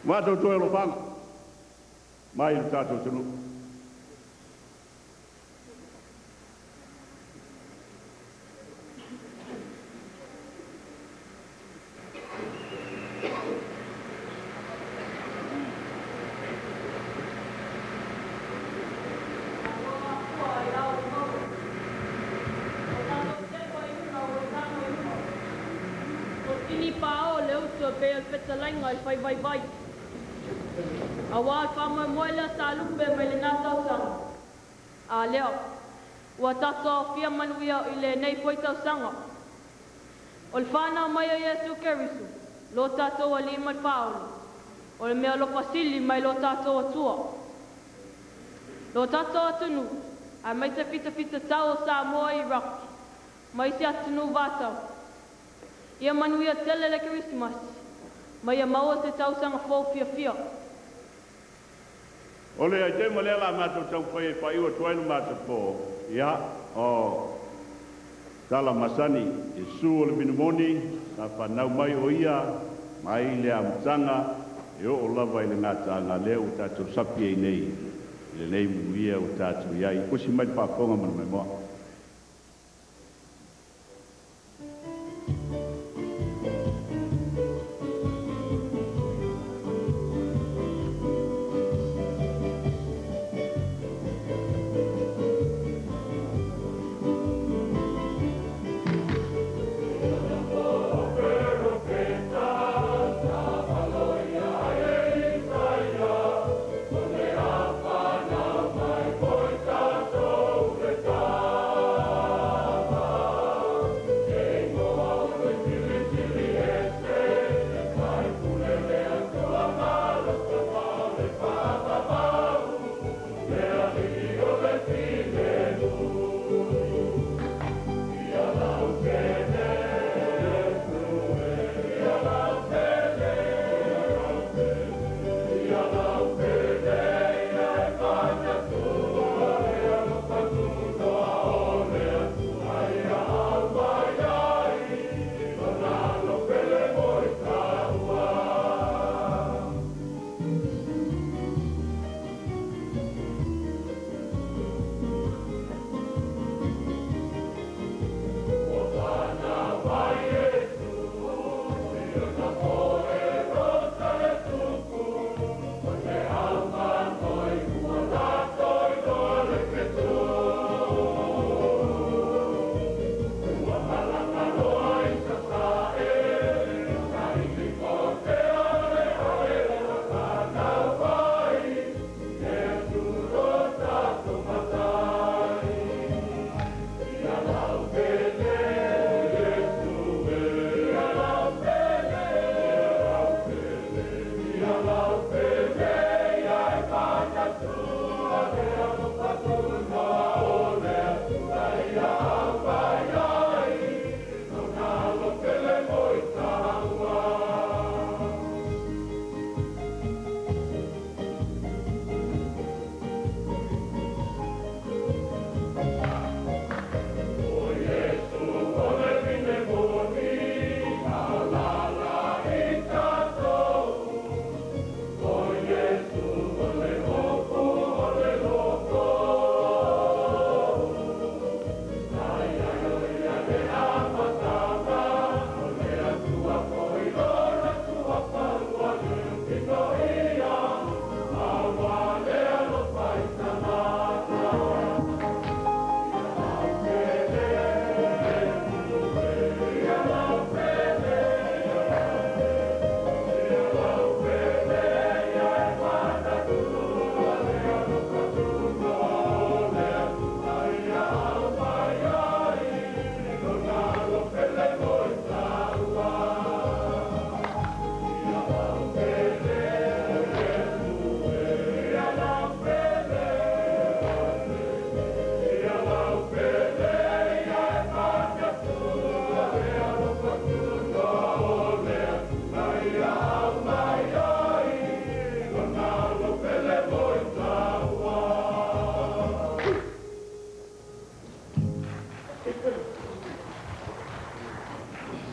Mātou toi lo whanga. Mai o tātou tunu. Vai. Awal fama moila salu be melina sang. A leo. Wa tato fia manuia ile nei poita sanga. Ol fana mai Yesu Kerisu. Lo tato wali mal Paulo. Ol me lo fasili mai lo tato tua. Lo tato atunu. A mai te fita tau sa moi rock. Mai se atunu vata. Ia manuia tele le Christmas. Mai a maua te tau sanga fō fia. Ole ai te malela mātou tau whai whai ua tuainu mātou pō. Ia, o tala masani, e su ole minumoni, ka whanau mai o ia, mai le amtanga, e o lava i le ngātanga leo o tātou sapi e nei, le nei muia o tātou iai, kusi mai whakonga manu mai moa.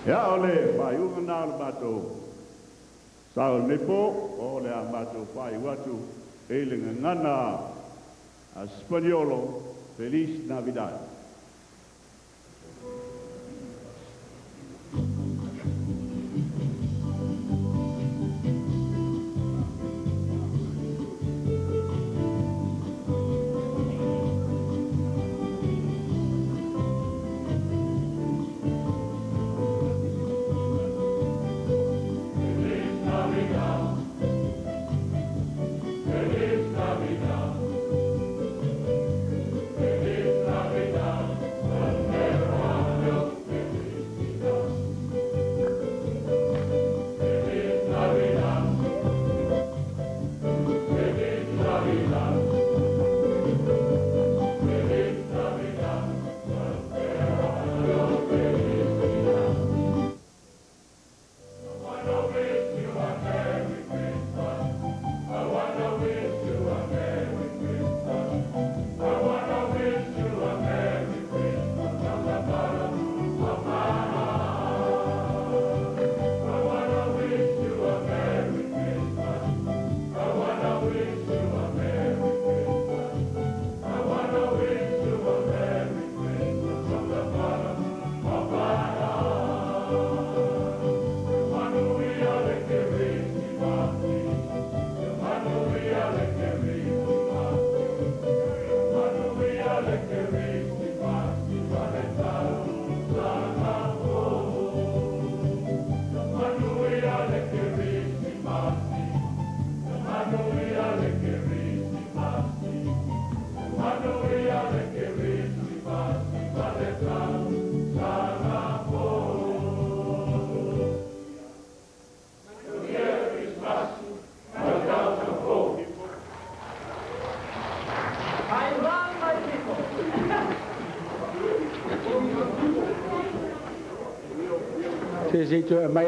Ia ole, pai unga nā le mātou. Tau nepo o le amato pai watu e le ngana a Spaniolo. Feliz Navidad. Te ziet, maar